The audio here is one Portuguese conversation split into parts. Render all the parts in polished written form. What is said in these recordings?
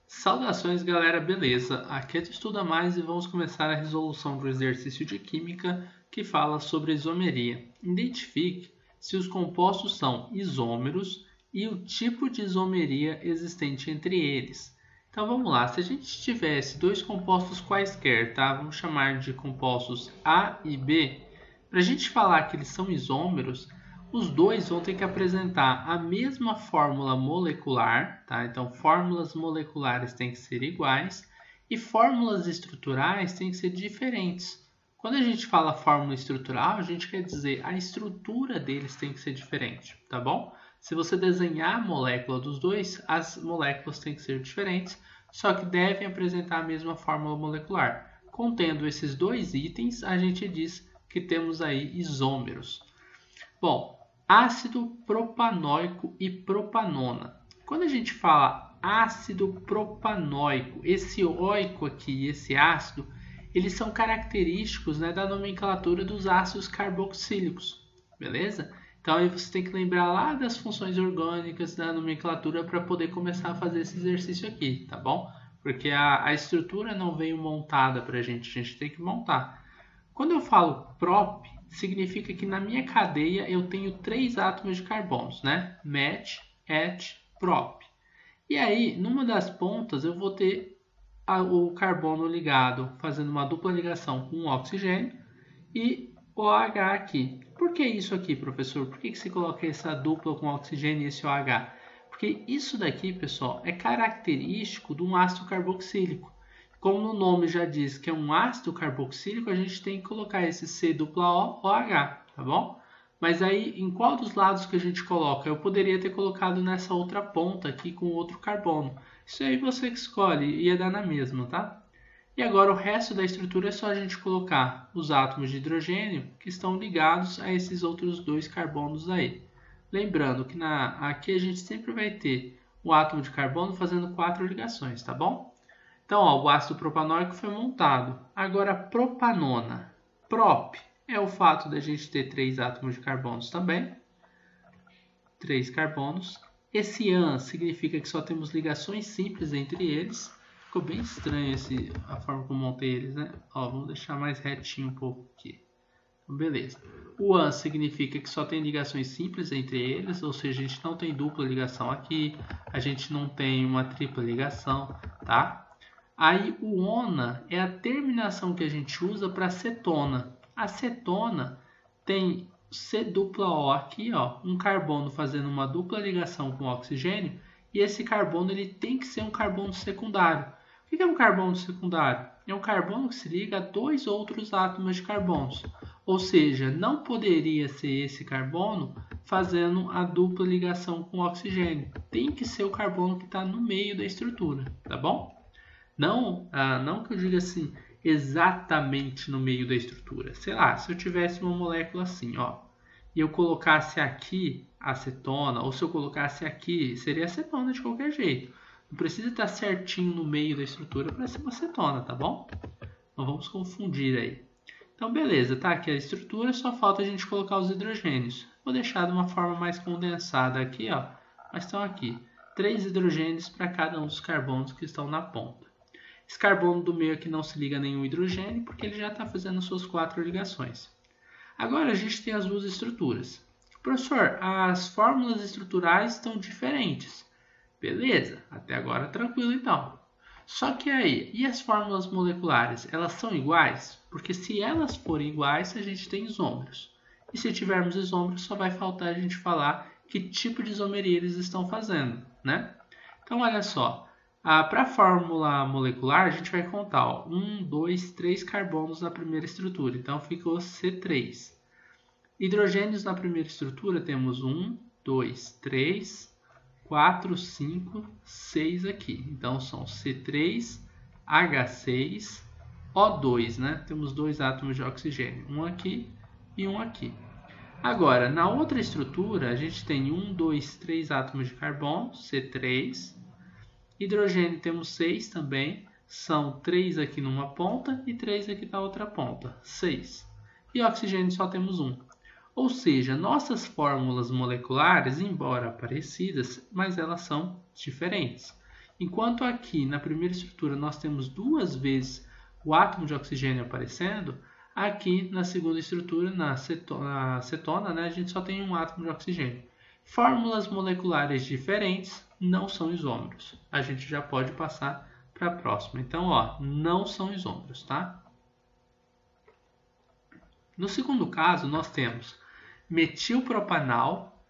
Saudações, galera, beleza? Aqui é do Estuda Mais e vamos começar a resolução do exercício de Química que fala sobre isomeria. Identifique se os compostos são isômeros e o tipo de isomeria existente entre eles. Então vamos lá, se a gente tivesse dois compostos quaisquer, tá? Vamos chamar de compostos A e B. Para a gente falar que eles são isômeros, os dois vão ter que apresentar a mesma fórmula molecular, tá? Então, fórmulas moleculares têm que ser iguais e fórmulas estruturais têm que ser diferentes. Quando a gente fala fórmula estrutural, a gente quer dizer a estrutura deles tem que ser diferente, tá bom? Se você desenhar a molécula dos dois, as moléculas têm que ser diferentes, só que devem apresentar a mesma fórmula molecular. Contendo esses dois itens, a gente diz que temos aí isômeros. Bom, ácido propanóico e propanona. Quando a gente fala ácido propanóico, esse óico aqui e esse ácido, eles são característicos, né, da nomenclatura dos ácidos carboxílicos, beleza? Então aí você tem que lembrar lá das funções orgânicas da nomenclatura para poder começar a fazer esse exercício aqui, tá bom? Porque a estrutura não veio montada para a gente tem que montar. Quando eu falo prop, significa que na minha cadeia eu tenho 3 átomos de carbonos, né? Met, et, prop. E aí, numa das pontas, eu vou ter o carbono ligado, fazendo uma dupla ligação com o oxigênio e OH aqui. Por que isso aqui, professor? Por que você coloca essa dupla com oxigênio e esse OH? Porque isso daqui, pessoal, é característico de um ácido carboxílico. Como no nome já diz que é um ácido carboxílico, a gente tem que colocar esse C-O-OH, tá bom? Mas aí, em qual dos lados que a gente coloca? Eu poderia ter colocado nessa outra ponta aqui com outro carbono. Isso aí você que escolhe, ia dar na mesma, tá? E agora o resto da estrutura é só a gente colocar os átomos de hidrogênio que estão ligados a esses outros dois carbonos aí. Lembrando que aqui a gente sempre vai ter o átomo de carbono fazendo 4 ligações, tá bom? Então, ó, o ácido propanóico foi montado. Agora, propanona. Prop é o fato da gente ter 3 átomos de carbonos também. 3 carbonos. Esse an significa que só temos ligações simples entre eles. Ficou bem estranho a forma como montei eles, né? Ó, vamos deixar mais retinho um pouco aqui. Então, beleza. O an significa que só tem ligações simples entre eles, ou seja, a gente não tem dupla ligação aqui, a gente não tem uma tripla ligação, tá? Aí o ona é a terminação que a gente usa para cetona. A cetona tem C-O aqui, ó, um carbono fazendo uma dupla ligação com oxigênio, e esse carbono ele tem que ser um carbono secundário. O que é um carbono secundário? É um carbono que se liga a 2 outros átomos de carbonos. Ou seja, não poderia ser esse carbono fazendo a dupla ligação com oxigênio. Tem que ser o carbono que está no meio da estrutura, tá bom? Não que eu diga assim, exatamente no meio da estrutura. Sei lá, se eu tivesse uma molécula assim, ó, e eu colocasse aqui acetona, ou se eu colocasse aqui, seria acetona de qualquer jeito. Não precisa estar certinho no meio da estrutura para ser uma acetona, tá bom? Não vamos confundir aí. Então, beleza, tá aqui a estrutura, só falta a gente colocar os hidrogênios. Vou deixar de uma forma mais condensada aqui, ó, mas estão aqui. 3 hidrogênios para cada um dos carbonos que estão na ponta. Esse carbono do meio aqui não se liga a nenhum hidrogênio, porque ele já está fazendo suas 4 ligações. Agora a gente tem as duas estruturas. Professor, as fórmulas estruturais estão diferentes. Beleza, até agora tranquilo então. Só que aí, e as fórmulas moleculares, elas são iguais? Porque se elas forem iguais, a gente tem isômeros. E se tivermos isômeros, só vai faltar a gente falar que tipo de isomeria eles estão fazendo, né? Então, olha só. Para a fórmula molecular, a gente vai contar 1, 2, 3 carbonos na primeira estrutura. Então, ficou C3. Hidrogênios na primeira estrutura temos 1, 2, 3, 4, 5, 6 aqui. Então, são C3, H6, O2, né? Temos 2 átomos de oxigênio, um aqui e um aqui. Agora, na outra estrutura, a gente tem 1, 2, 3 átomos de carbono, C3. Hidrogênio temos 6 também, são 3 aqui numa ponta e 3 aqui na outra ponta, 6. E oxigênio só temos 1. Ou seja, nossas fórmulas moleculares, embora parecidas, mas elas são diferentes. Enquanto aqui na primeira estrutura nós temos 2 vezes o átomo de oxigênio aparecendo, aqui na segunda estrutura, na cetona, né, a gente só tem um átomo de oxigênio. Fórmulas moleculares diferentes não são isômeros. A gente já pode passar para a próxima. Então, ó, não são isômeros, tá? No segundo caso, nós temos metilpropanal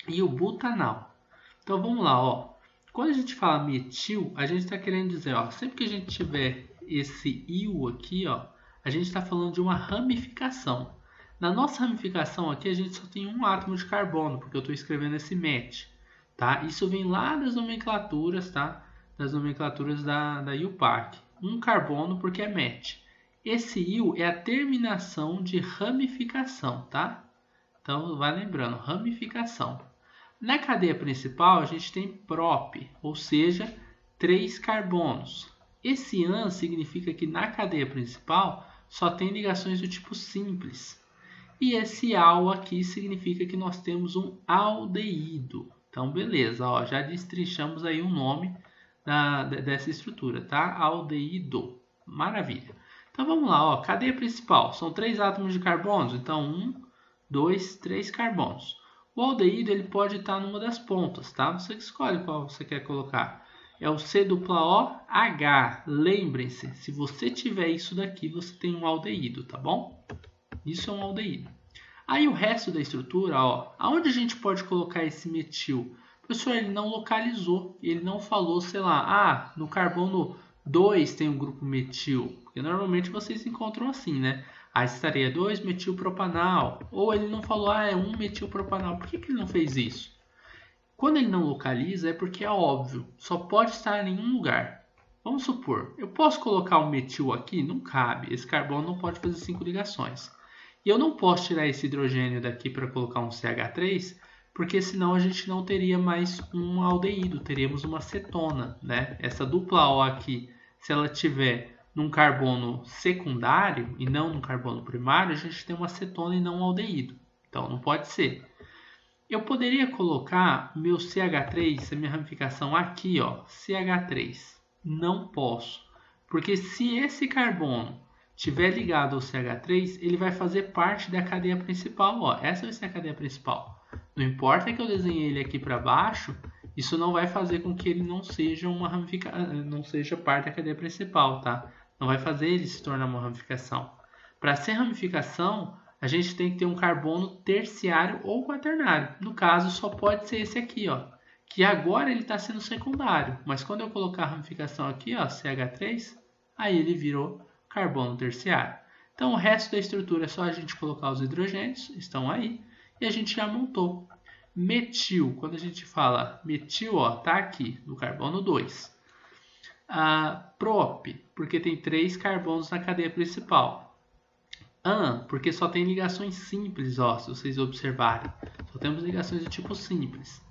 e o butanal. Então, vamos lá, ó. Quando a gente fala metil, a gente está querendo dizer, ó, sempre que a gente tiver esse íon aqui, ó, a gente está falando de uma ramificação. Na nossa ramificação aqui, a gente só tem um átomo de carbono, porque eu estou escrevendo esse met. Tá? Isso vem lá das nomenclaturas, tá? Das nomenclaturas da IUPAC. Um carbono porque é met. Esse íon é a terminação de ramificação, tá? Então, vai lembrando, ramificação. Na cadeia principal, a gente tem prop, ou seja, 3 carbonos. Esse an significa que na cadeia principal só tem ligações do tipo simples. E esse al aqui significa que nós temos um aldeído. Então, beleza, ó, já destrinchamos aí o nome dessa estrutura, tá? Aldeído. Maravilha. Então, vamos lá, ó, cadeia principal. São 3 átomos de carbonos, então 1, 2, 3 carbonos. O aldeído ele pode estar numa das pontas, tá? Você que escolhe qual você quer colocar. É o C-OH. Lembrem-se, se você tiver isso daqui, você tem um aldeído, tá bom? Isso é um aldeído. Aí o resto da estrutura, ó, aonde a gente pode colocar esse metil? Professor, ele não localizou, ele não falou, sei lá, no carbono 2 tem um grupo metil, porque normalmente vocês encontram assim, né? Aí estaria 2-metilpropanal, ou ele não falou, é 1-metilpropanal. Por que ele não fez isso? Quando ele não localiza é porque é óbvio, só pode estar em um lugar. Vamos supor, eu posso colocar um metil aqui? Não cabe, esse carbono não pode fazer 5 ligações. E eu não posso tirar esse hidrogênio daqui para colocar um CH3, porque senão a gente não teria mais um aldeído, teríamos uma cetona, né? Essa dupla O aqui, se ela tiver num carbono secundário e não num carbono primário, a gente tem uma cetona e não um aldeído. Então não pode ser. Eu poderia colocar meu CH3, a minha ramificação aqui, ó, CH3. Não posso, porque se esse carbono estiver ligado ao CH3, ele vai fazer parte da cadeia principal. Ó. Essa vai ser a cadeia principal. Não importa que eu desenhe ele aqui para baixo, isso não vai fazer com que ele não seja uma não seja parte da cadeia principal, tá? Não vai fazer ele se tornar uma ramificação. Para ser ramificação, a gente tem que ter um carbono terciário ou quaternário. No caso, só pode ser esse aqui, ó, que agora ele está sendo secundário. Mas quando eu colocar a ramificação aqui, ó, CH3, aí ele virou carbono terciário. Então, o resto da estrutura é só a gente colocar os hidrogênios, estão aí, e a gente já montou. Metil, quando a gente fala metil, ó, tá aqui, no carbono 2. Prop, porque tem 3 carbonos na cadeia principal. An, porque só tem ligações simples, ó, se vocês observarem. Só temos ligações de tipo simples.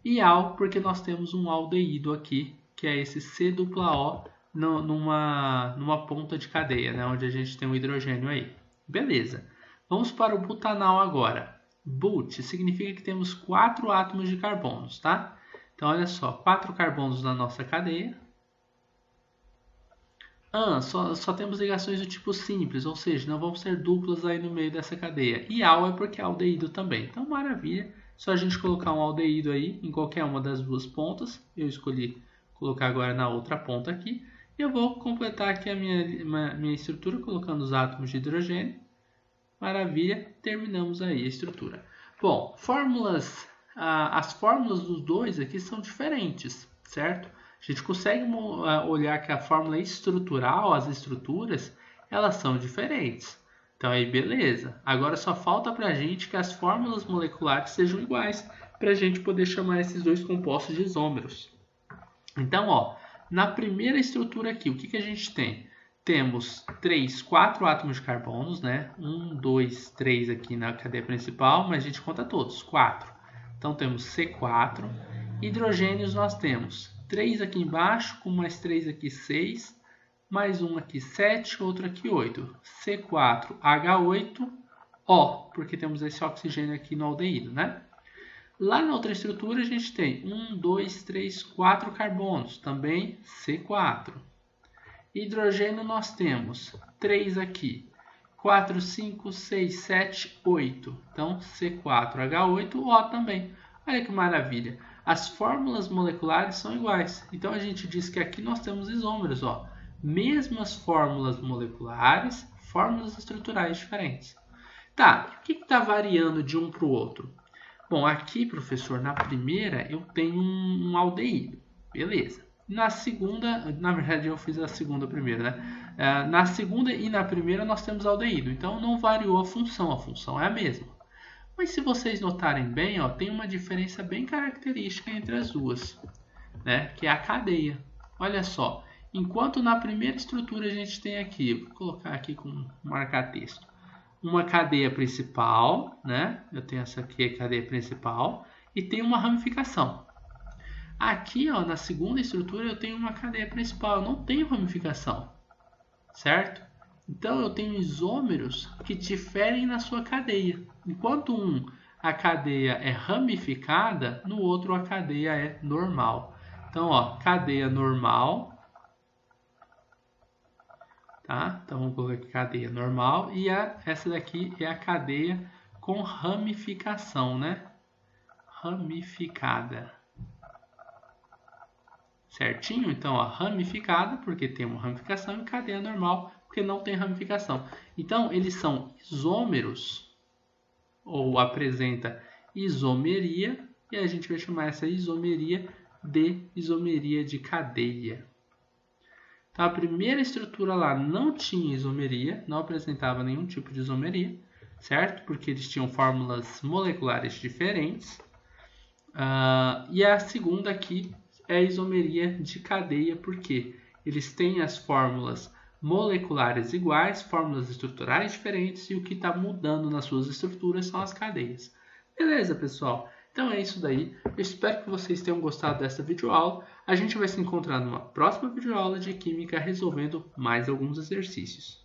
E al, porque nós temos um aldeído aqui, que é esse C-O, numa ponta de cadeia, né, onde a gente tem um hidrogênio aí. Beleza. Vamos para o butanal agora. But significa que temos 4 átomos de carbonos, tá? Então, olha só, 4 carbonos na nossa cadeia. Só temos ligações do tipo simples, ou seja, não vamos ter duplas aí no meio dessa cadeia. E al é porque é aldeído também. Então, maravilha. Só a gente colocar um aldeído aí em qualquer uma das duas pontas. Eu escolhi colocar agora na outra ponta aqui. E eu vou completar aqui a minha estrutura colocando os átomos de hidrogênio. Maravilha, terminamos aí a estrutura. Bom, as fórmulas dos dois aqui são diferentes, certo? A gente consegue olhar que a fórmula estrutural, as estruturas, elas são diferentes. Então aí beleza. Agora só falta para a gente que as fórmulas moleculares sejam iguais para a gente poder chamar esses dois compostos de isômeros. Então, ó, na primeira estrutura aqui, o que a gente tem? Temos 4 átomos de carbonos, né? 1, 2, 3 aqui na cadeia principal, mas a gente conta todos, 4. Então temos C4. Hidrogênios nós temos 3 aqui embaixo, com mais 3 aqui, 6. Mais um aqui, 7, outro aqui, 8. C4H8O, porque temos esse oxigênio aqui no aldeído, né? Lá na outra estrutura a gente tem 1, 2, 3, 4 carbonos, também C4. Hidrogênio nós temos 3 aqui, 4, 5, 6, 7, 8. Então C4H8O também. Olha que maravilha. As fórmulas moleculares são iguais. Então a gente diz que aqui nós temos isômeros, ó. Mesmas fórmulas moleculares, fórmulas estruturais diferentes. Tá, o que está variando de um para o outro? Bom, aqui, professor, na primeira eu tenho um aldeído. Beleza. Na segunda, na verdade eu fiz a segunda primeiro, né? Na segunda e na primeira nós temos aldeído. Então não variou a função é a mesma. Mas se vocês notarem bem, ó, tem uma diferença bem característica entre as duas, né? Que é a cadeia. Olha só, enquanto na primeira estrutura a gente tem aqui, vou colocar aqui com marcar texto, uma cadeia principal, né? Eu tenho essa aqui, a cadeia principal, e tem uma ramificação. Aqui, ó, na segunda estrutura, eu tenho uma cadeia principal, eu não tenho ramificação, certo? Então, eu tenho isômeros que diferem na sua cadeia. Enquanto a cadeia é ramificada, no outro a cadeia é normal. Então, ó, cadeia normal, tá? Então, vamos colocar aqui cadeia normal e essa daqui é a cadeia com ramificação, né? Ramificada. Certinho? Então, ó, ramificada, porque tem uma ramificação, e cadeia normal, porque não tem ramificação. Então, eles são isômeros, ou apresenta isomeria, e a gente vai chamar essa isomeria de isomeria de cadeia. Então, a primeira estrutura lá não tinha isomeria, não apresentava nenhum tipo de isomeria, certo? Porque eles tinham fórmulas moleculares diferentes. E a segunda aqui é a isomeria de cadeia, porque eles têm as fórmulas moleculares iguais, fórmulas estruturais diferentes, e o que está mudando nas suas estruturas são as cadeias. Beleza, pessoal? Então é isso daí. Eu espero que vocês tenham gostado dessa videoaula. A gente vai se encontrar numa próxima videoaula de Química resolvendo mais alguns exercícios.